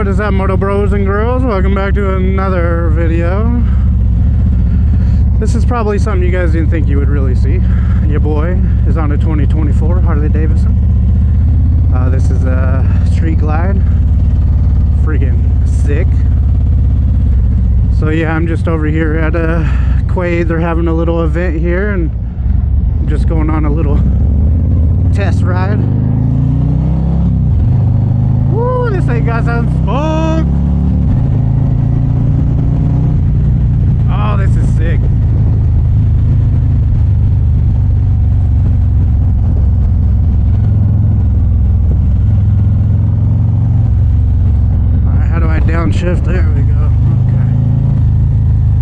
What is up, MotoBros and girls? Welcome back to another video. This is probably something you guys didn't think you would really see. Your boy is on a 2024 Harley Davidson. This is a street glide. Freaking sick. So yeah, I'm just over here at Quaid. They're having a little event here, and I'm just going on a little test ride. Woo, this thing got some smoke. Oh, this is sick. Alright, how do I downshift? There we go. Okay.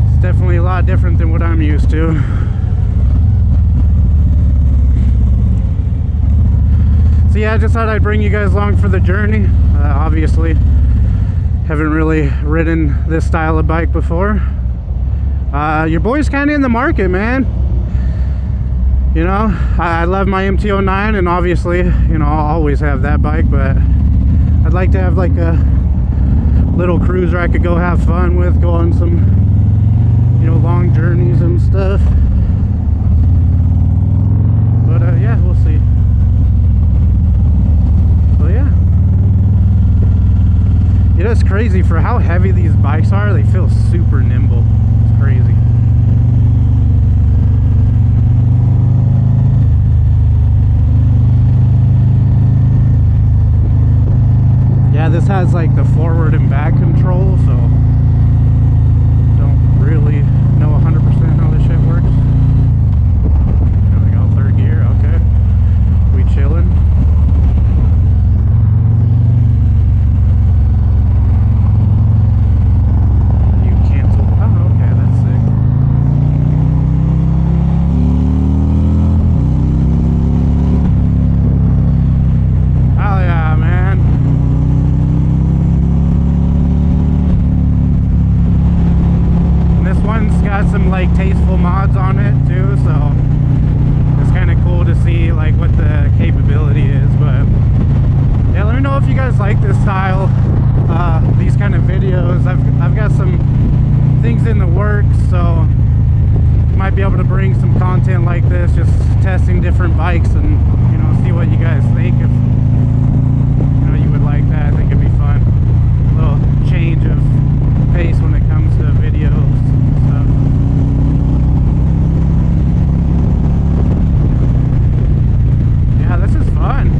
It's definitely a lot different than what I'm used to. So yeah, I just thought I'd bring you guys along for the journey. Obviously, haven't really ridden this style of bike before. Your boy's kind of in the market, man. You know, I love my MT-09, and obviously, you know, I'll always have that bike, but I'd like to have like a little cruiser I could go have fun with, go on some, you know, long journeys and stuff. But yeah, we'll see. You know, it's crazy for how heavy these bikes are. They feel super nimble. It's crazy. Yeah, this has like the forward and back control, so don't really know 100% how this shit works. There we go, third gear. Okay, we chilling. Some like tasteful mods on it too, so it's kind of cool to see like what the capability is. But yeah, let me know if you guys like this style, these kind of videos. I've got some things in the works, so might be able to bring some content like this, just testing different bikes and, you know, see what you guys think. If you know you would like that, I think it'd be fun. A little change of pace when it comes to videos and stuff. This is fun.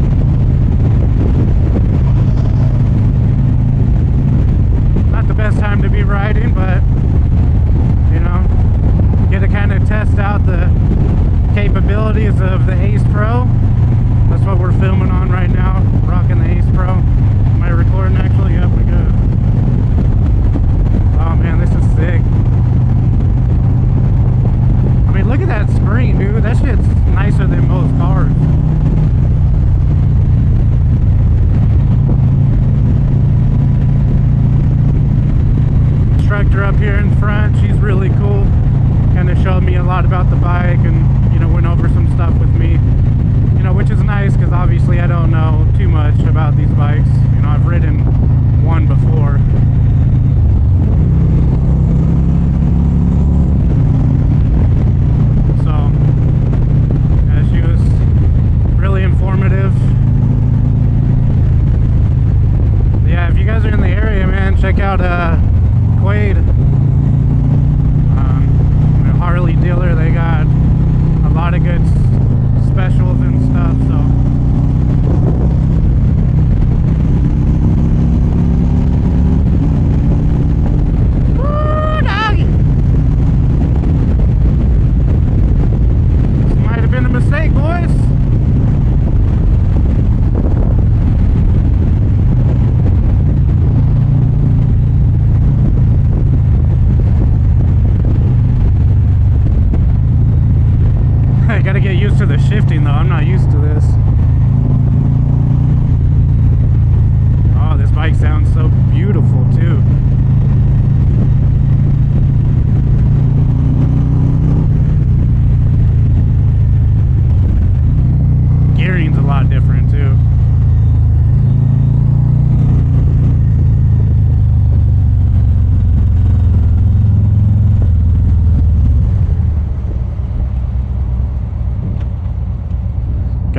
Not the best time to be riding, but you know, get to kind of test out the capabilities of the Ace Pro. That's what we're filming on right now, rocking the Ace Pro. Am I recording actually? Yep, we good. Oh man, this is sick. I mean, look at that screen, dude. That shit's nicer than most cars. Instructor up here in front, she's really cool. Kind of showed me a lot about the bike, and you know, went over some stuff with me, you know, which is nice because obviously I don't know too much about these bikes. You know, I've ridden one before. So yeah, she was really informative. Yeah, if you guys are in the area, man, check out Quaid, Harley dealer. They got a lot of good specials and stuff, so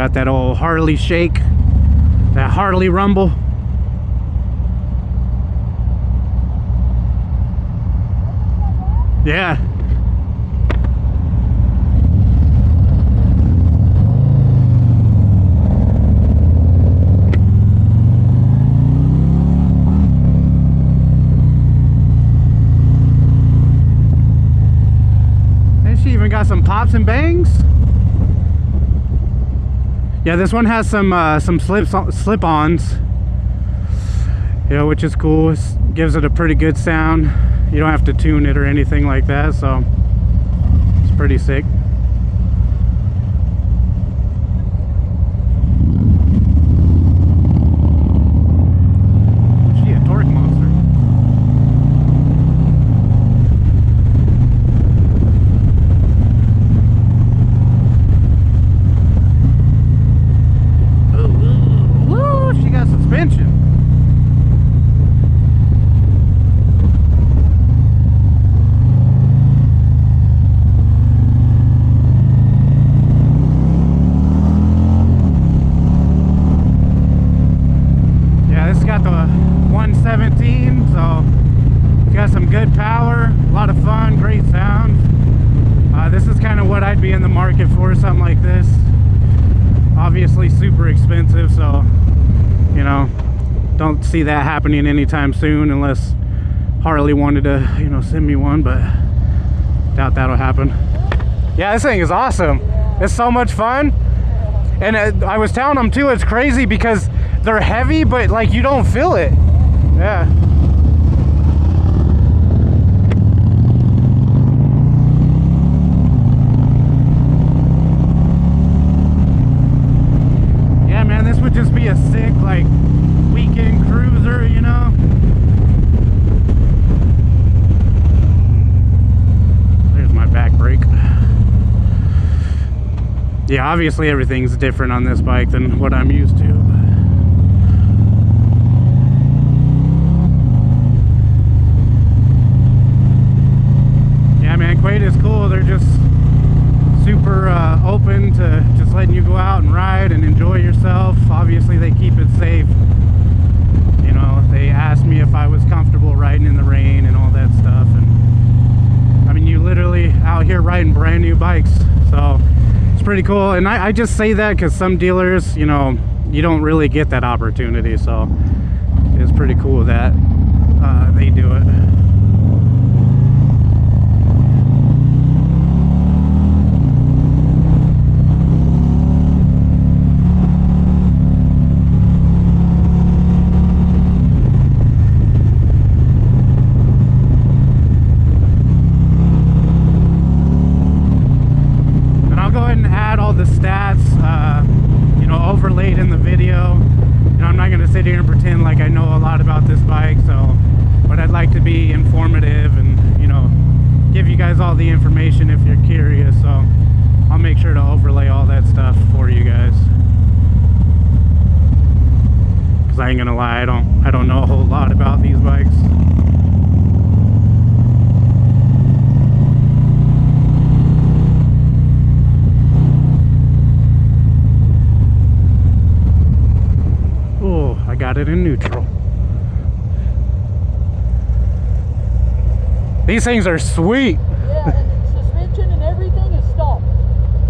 Got that old Harley shake, that Harley rumble. Yeah. And she even got some pops and bangs. Yeah, this one has some slip-ons, you know, which is cool. It gives it a pretty good sound. You don't have to tune it or anything like that, so it's pretty sick. She a torque monster. Woo, she got suspension. Got the 117, so it's got some good power, a lot of fun, great sound. This is kind of what I'd be in the market for, something like this. Obviously super expensive, so you know, don't see that happening anytime soon unless Harley wanted to, you know, send me one, but doubt that'll happen. Yeah, this thing is awesome. It's so much fun. And I was telling them too, it's crazy because they're heavy, but like you don't feel it. Yeah. Yeah, man, this would just be a sick like weekend cruiser, you know. There's my back brake. Yeah, obviously everything's different on this bike than what I'm used to. Yeah, man, Quade is cool. They're just super open to just letting you go out and ride and enjoy yourself. Obviously, they keep it safe. You know, they asked me if I was comfortable riding in the rain and all that stuff. And I mean, you literally out here riding brand new bikes. So it's pretty cool. And I just say that because some dealers, you know, you don't really get that opportunity. So it's pretty cool that they do it. You know, overlaid in the video. You know, I'm not going to sit here and pretend like I know a lot about this bike, so, but I'd like to be informative and, you know, give you guys all the information if you're curious, so I'll make sure to overlay all that stuff for you guys. Because I ain't gonna lie, I don't know a whole lot about these bikes. I got it in neutral. These things are sweet. Yeah, and suspension and everything is stopped.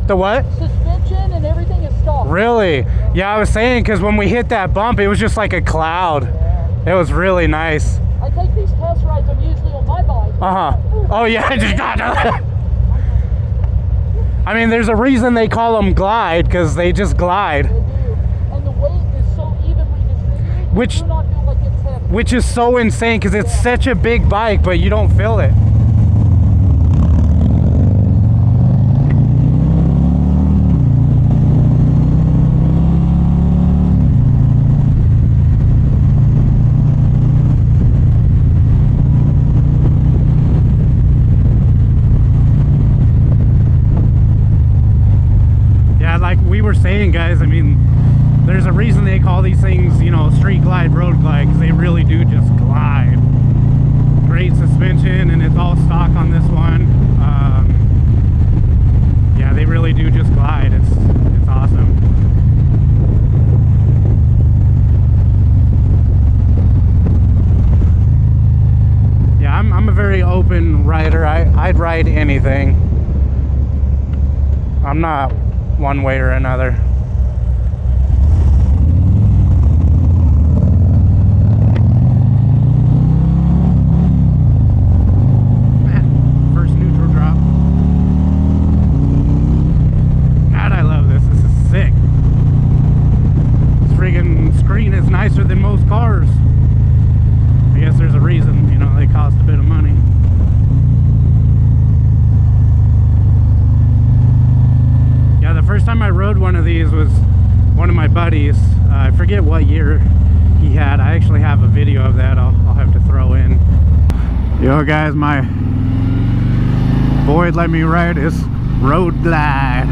The what? Suspension and everything is stopped. Really? Yeah, I was saying because when we hit that bump, it was just like a cloud. Yeah. It was really nice. I take these test rides. I'm usually on my bike. Oh yeah, I just got it. I mean, there's a reason they call them glide, because they just glide. They do. And the weight is so evenly distributed. Which, you do not feel like it's heavy. Which is so insane, because it's such a big bike, but you don't feel it. Like we were saying, guys, I mean, there's a reason they call these things, you know, street glide, road glide, because they really do just glide. Great suspension, and it's all stock on this one. Yeah, they really do just glide. It's awesome. very open rider. I'd ride anything. I'm not one way or another. First neutral drop. God, I love this. This is sick. This friggin' screen is nicer than most cars. I guess there's a reason, you know, they cost a bit of money. Yeah, the first time I rode one of these was one of my buddies. I forget what year he had. I actually have a video of that I'll have to throw in. Yo guys, my Boyd let me ride his Road Glide.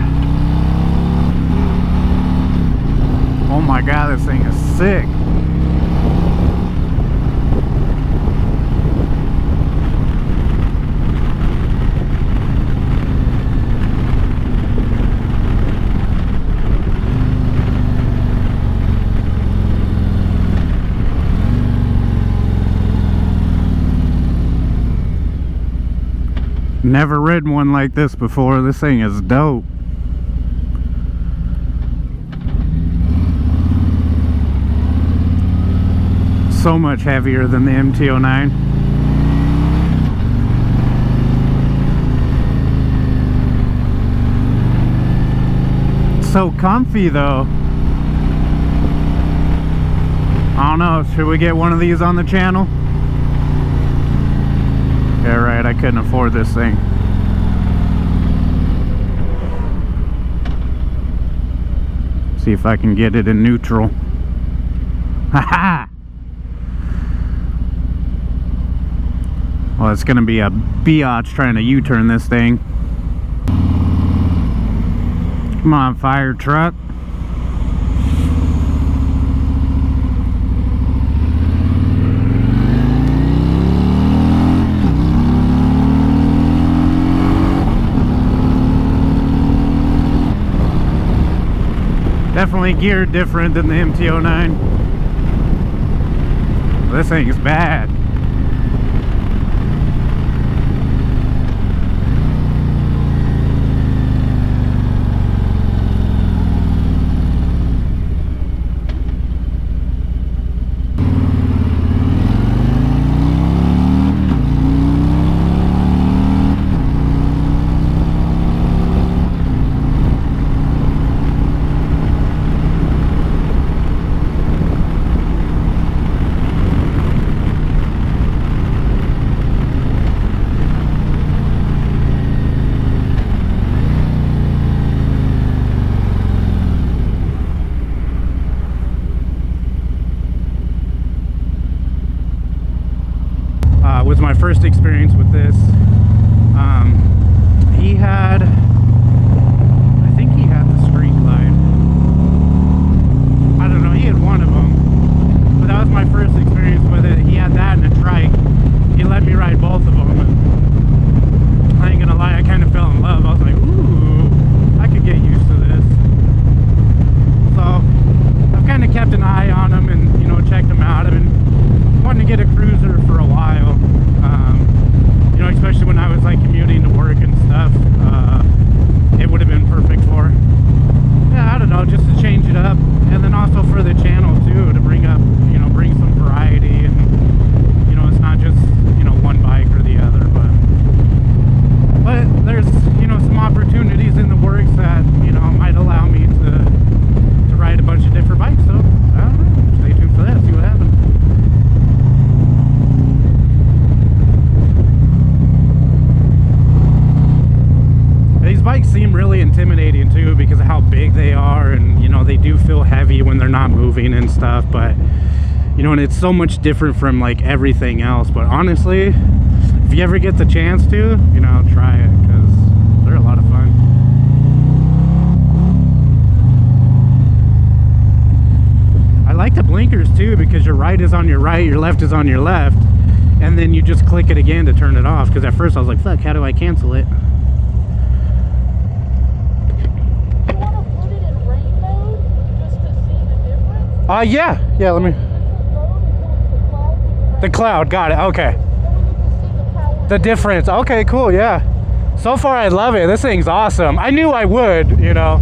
Oh my god, this thing is sick. Never ridden one like this before. This thing is dope. So much heavier than the MT-09. So comfy though. I don't know, should we get one of these on the channel? Yeah, right, I couldn't afford this thing. See if I can get it in neutral. Haha! Well, it's gonna be a biatch trying to U-turn this thing. Come on, fire truck. Definitely geared different than the MT-09. This thing is bad. Was my first experience with this. He had, I think he had the Street Glide. I don't know, he had one of them, but that was my first experience with it. He had that and a trike. He let me ride both of them, and I ain't gonna lie, I kind of fell in love. I was like, ooh, I could get used to this. So I've kind of kept an eye on them and, you know, checked them out. I've been wanting to get a cruiser for a while. You know, especially when I was like commuting to work and stuff, it would have been perfect for, yeah, I don't know, just to change it up, and then also for the channel too, to bring up, you know, bring some variety, and you know, it's not just, you know, one bike or the other, but there's, you know, some opportunities in the works that, you know, might allow me to ride a bunch of different bikes. So I don't know, stay tuned for that, see what happens. These bikes seem really intimidating too because of how big they are, and you know, they do feel heavy when they're not moving and stuff, but you know, and it's so much different from like everything else. But honestly, if you ever get the chance to, you know, try it, because they're a lot of fun. I like the blinkers too, because your right is on your right, your left is on your left, and then you just click it again to turn it off, because at first I was like, fuck, how do I cancel it? Yeah, let me. The cloud, got it, okay. The difference. Okay, cool, yeah. So far I love it. This thing's awesome. I knew I would, you know.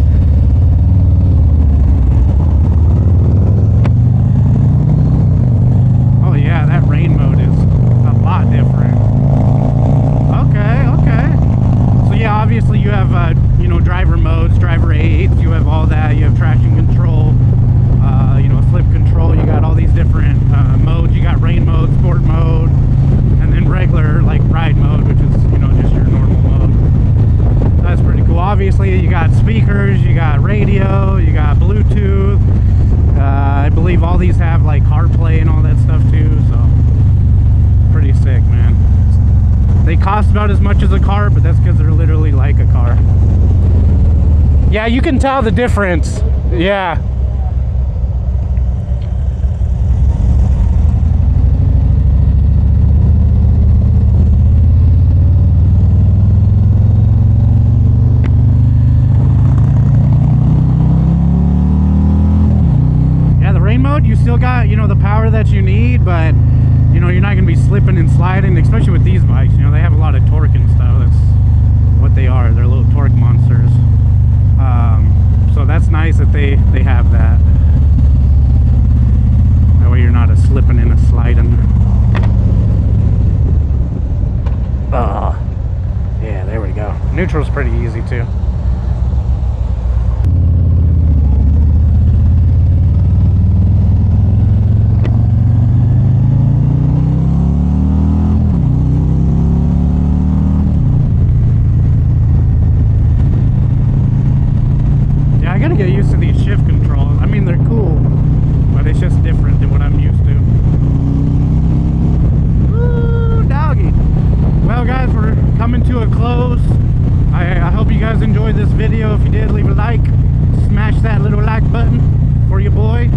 Oh yeah, that rain mode is a lot different. Okay. So yeah, obviously you have you know, driver modes, driver aids, you have all that, you have traction control, you know, slip control, you got all these different modes. You got rain mode, sport mode, and then regular like ride mode, which is, you know, just your normal mode. So that's pretty cool. Obviously you got speakers, you got radio, you got Bluetooth. I believe all these have like CarPlay and all that stuff too, so pretty sick, man. They cost about as much as a car, but that's because they're literally like a car. Yeah, you can tell the difference. Yeah. Mode, you still got, you know, the power that you need, but you know, you're not gonna be slipping and sliding, especially with these bikes. You know, they have a lot of torque and stuff. That's what they are. They're little torque monsters. So that's nice that they have that. That way you're not a slipping and a sliding. Yeah, there we go. Neutral's pretty easy too. Get used to these shift controls. I mean, they're cool, but it's just different than what I'm used to. Woo, doggy. Well, guys, we're coming to a close. I hope you guys enjoyed this video. If you did, leave a like. Smash that little like button for your boy.